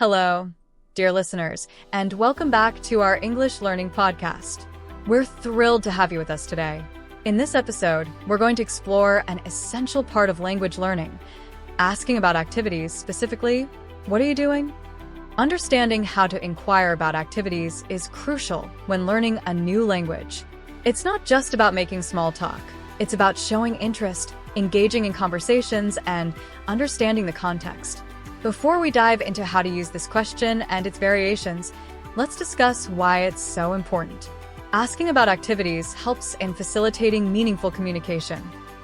Hello, dear listeners, and welcome back to our English learning podcast. We're thrilled to have you with us today. In this episode, we're going to explore an essential part of language learning, asking about activities, specifically, what are you doing? Understanding how to inquire about activities is crucial when learning a new language. It's not just about making small talk. It's about showing interest, engaging in conversations, and understanding the context. Before we dive into how to use this question and its variations, let's discuss why it's so important. Asking about activities helps in facilitating meaningful communication.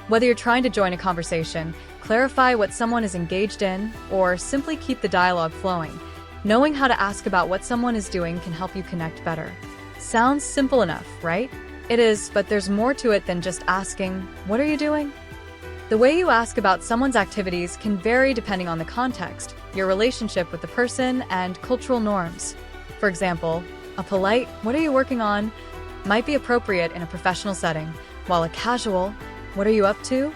Whether you're trying to join a conversation, clarify what someone is engaged in, or simply keep the dialogue flowing, knowing how to ask about what someone is doing can help you connect better. Sounds simple enough, right? It is, but there's more to it than just asking, "What are you doing?" The way you ask about someone's activities can vary depending on the context, your relationship with the person, and cultural norms. For example, a polite, "What are you working on?" might be appropriate in a professional setting, while a casual, "What are you up to?"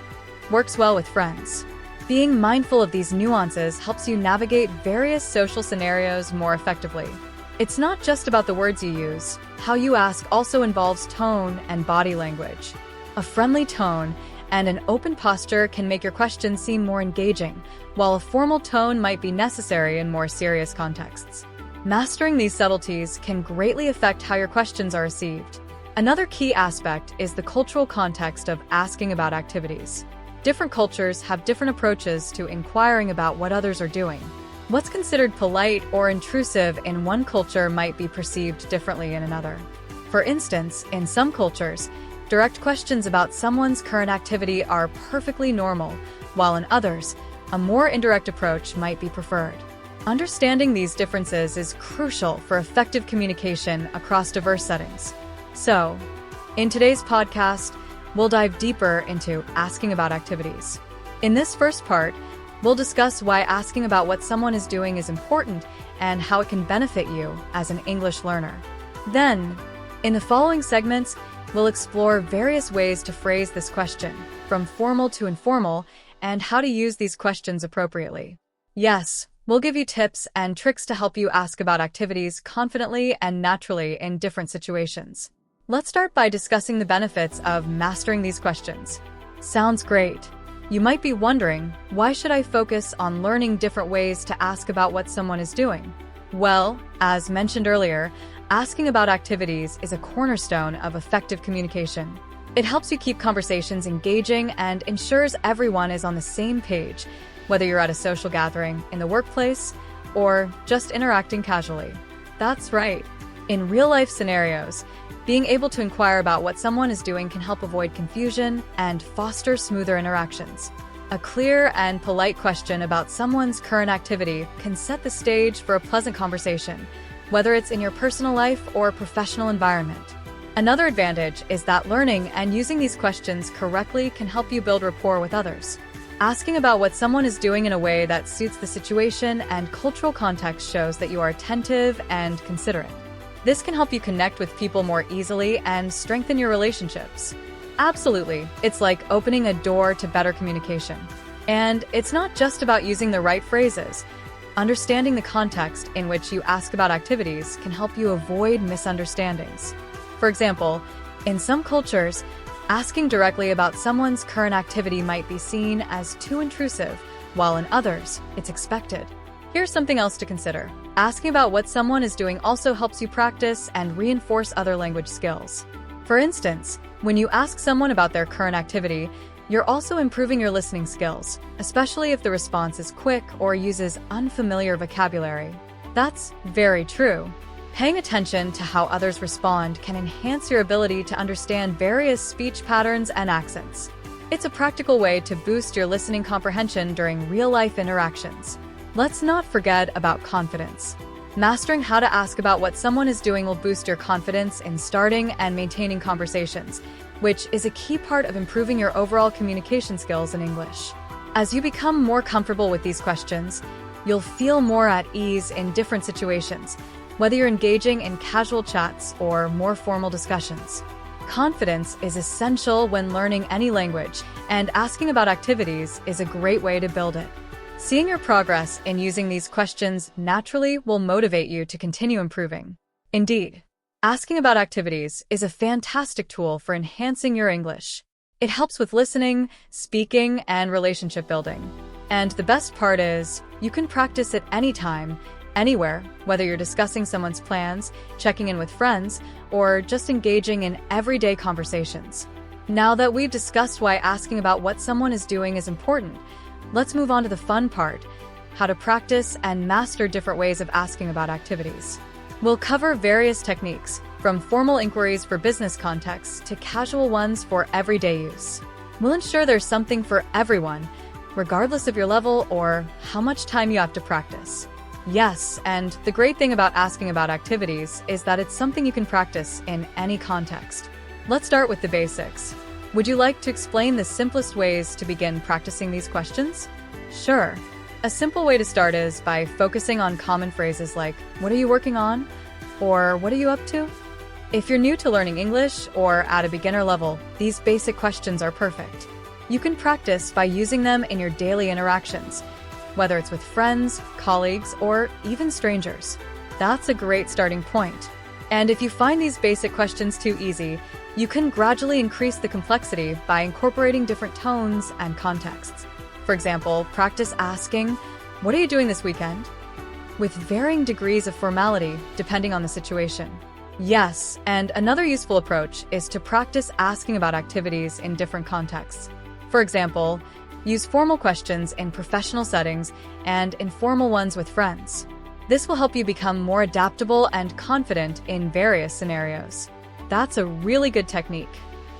works well with friends. Being mindful of these nuances helps you navigate various social scenarios more effectively. It's not just about the words you use. How you ask also involves tone and body language. A friendly tone and an open posture can make your question seem more engaging, while a formal tone might be necessary in more serious contexts. Mastering these subtleties can greatly affect how your questions are received. Another key aspect is the cultural context of asking about activities. Different cultures have different approaches to inquiring about what others are doing. What's considered polite or intrusive in one culture might be perceived differently in another. For instance, in some cultures, direct questions about someone's current activity are perfectly normal, while in others, a more indirect approach might be preferred. Understanding these differences is crucial for effective communication across diverse settings. So, in today's podcast, we'll dive deeper into asking about activities. In this first part, we'll discuss why asking about what someone is doing is important and how it can benefit you as an English learner. Then, in the following segments, we'll explore various ways to phrase this question, from formal to informal, and how to use these questions appropriately. Yes, we'll give you tips and tricks to help you ask about activities confidently and naturally in different situations. Let's start by discussing the benefits of mastering these questions. Sounds great. You might be wondering, why should I focus on learning different ways to ask about what someone is doing? Well, as mentioned earlier, asking about activities is a cornerstone of effective communication. It helps you keep conversations engaging and ensures everyone is on the same page, whether you're at a social gathering, in the workplace, or just interacting casually. That's right. In real-life scenarios, being able to inquire about what someone is doing can help avoid confusion and foster smoother interactions. A clear and polite question about someone's current activity can set the stage for a pleasant conversation, whether it's in your personal life or professional environment. Another advantage is that learning and using these questions correctly can help you build rapport with others. Asking about what someone is doing in a way that suits the situation and cultural context shows that you are attentive and considerate. This can help you connect with people more easily and strengthen your relationships. Absolutely, it's like opening a door to better communication. And it's not just about using the right phrases. Understanding the context in which you ask about activities can help you avoid misunderstandings. For example, in some cultures, asking directly about someone's current activity might be seen as too intrusive, while in others, it's expected. Here's something else to consider. Asking about what someone is doing also helps you practice and reinforce other language skills. For instance, when you ask someone about their current activity, you're also improving your listening skills, especially if the response is quick or uses unfamiliar vocabulary. That's very true. Paying attention to how others respond can enhance your ability to understand various speech patterns and accents. It's a practical way to boost your listening comprehension during real-life interactions. Let's not forget about confidence. Mastering how to ask about what someone is doing will boost your confidence in starting and maintaining conversations, which is a key part of improving your overall communication skills in English. As you become more comfortable with these questions, you'll feel more at ease in different situations, whether you're engaging in casual chats or more formal discussions. Confidence is essential when learning any language, and asking about activities is a great way to build it. Seeing your progress in using these questions naturally will motivate you to continue improving. Indeed, asking about activities is a fantastic tool for enhancing your English. It helps with listening, speaking, and relationship building. And the best part is, you can practice it anytime, anywhere, whether you're discussing someone's plans, checking in with friends, or just engaging in everyday conversations. Now that we've discussed why asking about what someone is doing is important, let's move on to the fun part, how to practice and master different ways of asking about activities. We'll cover various techniques, from formal inquiries for business contexts to casual ones for everyday use. We'll ensure there's something for everyone, regardless of your level or how much time you have to practice. Yes, and the great thing about asking about activities is that it's something you can practice in any context. Let's start with the basics. Would you like to explain the simplest ways to begin practicing these questions? Sure. A simple way to start is by focusing on common phrases like, "What are you working on?" or "What are you up to?" If you're new to learning English or at a beginner level, these basic questions are perfect. You can practice by using them in your daily interactions, whether it's with friends, colleagues, or even strangers. That's a great starting point. And if you find these basic questions too easy, you can gradually increase the complexity by incorporating different tones and contexts. For example, practice asking, "What are you doing this weekend?" with varying degrees of formality depending on the situation. Yes, and another useful approach is to practice asking about activities in different contexts. For example, use formal questions in professional settings and informal ones with friends. This will help you become more adaptable and confident in various scenarios. That's a really good technique.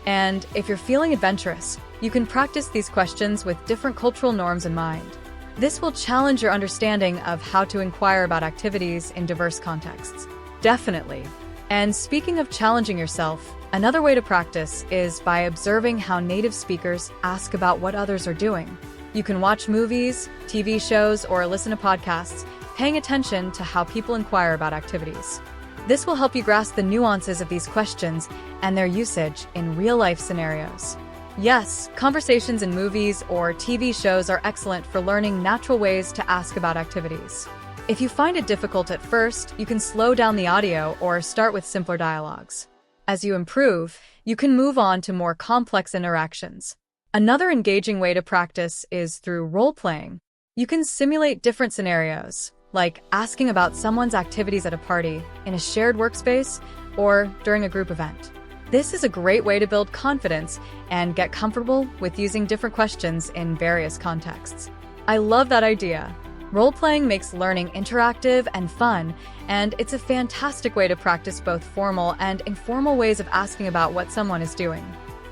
And if you're feeling adventurous, you can practice these questions with different cultural norms in mind. This will challenge your understanding of how to inquire about activities in diverse contexts. Definitely. And speaking of challenging yourself, another way to practice is by observing how native speakers ask about what others are doing. You can watch movies, TV shows, or listen to podcasts, paying attention to how people inquire about activities. This will help you grasp the nuances of these questions and their usage in real-life scenarios. Yes, conversations in movies or TV shows are excellent for learning natural ways to ask about activities. If you find it difficult at first, you can slow down the audio or start with simpler dialogues. As you improve, you can move on to more complex interactions. Another engaging way to practice is through role-playing. You can simulate different scenarios, like asking about someone's activities at a party, in a shared workspace, or during a group event. This is a great way to build confidence and get comfortable with using different questions in various contexts. I love that idea. Role-playing makes learning interactive and fun, and it's a fantastic way to practice both formal and informal ways of asking about what someone is doing.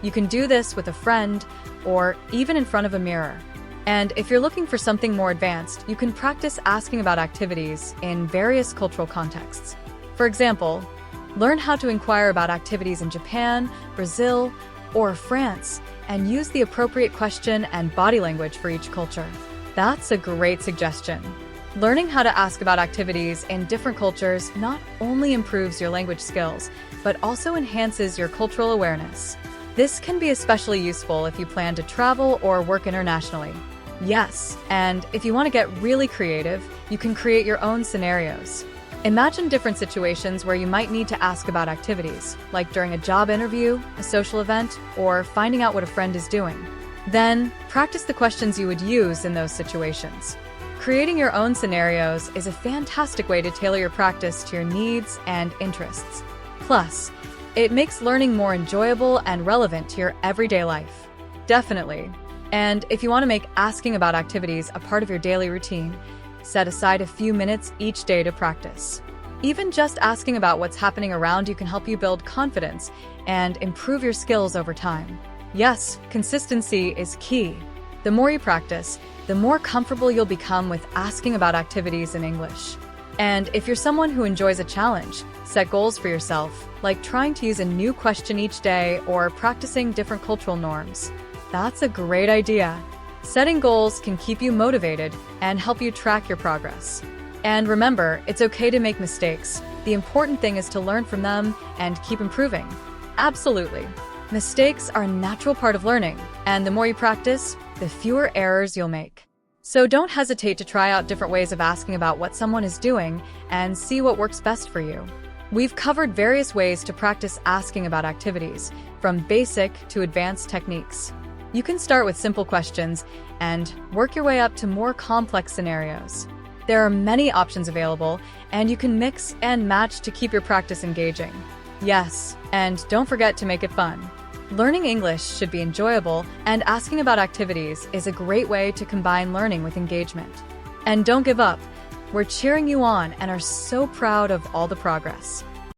You can do this with a friend or even in front of a mirror. And if you're looking for something more advanced, you can practice asking about activities in various cultural contexts. For example, learn how to inquire about activities in Japan, Brazil, or France, and use the appropriate question and body language for each culture. That's a great suggestion. Learning how to ask about activities in different cultures not only improves your language skills, but also enhances your cultural awareness. This can be especially useful if you plan to travel or work internationally. Yes, and if you want to get really creative, you can create your own scenarios. Imagine different situations where you might need to ask about activities, like during a job interview, a social event, or finding out what a friend is doing. Then, practice the questions you would use in those situations. Creating your own scenarios is a fantastic way to tailor your practice to your needs and interests. Plus, it makes learning more enjoyable and relevant to your everyday life. Definitely. And if you want to make asking about activities a part of your daily routine, set aside a few minutes each day to practice. Even just asking about what's happening around you can help you build confidence and improve your skills over time. Yes, consistency is key. The more you practice, the more comfortable you'll become with asking about activities in English. And if you're someone who enjoys a challenge, set goals for yourself, like trying to use a new question each day or practicing different cultural norms. That's a great idea. Setting goals can keep you motivated and help you track your progress. And remember, it's okay to make mistakes. The important thing is to learn from them and keep improving. Absolutely. Mistakes are a natural part of learning, and the more you practice, the fewer errors you'll make. So don't hesitate to try out different ways of asking about what someone is doing and see what works best for you. We've covered various ways to practice asking about activities, from basic to advanced techniques. You can start with simple questions and work your way up to more complex scenarios. There are many options available, and you can mix and match to keep your practice engaging. Yes, and don't forget to make it fun. Learning English should be enjoyable, and asking about activities is a great way to combine learning with engagement. And don't give up. We're cheering you on and are so proud of all the progress.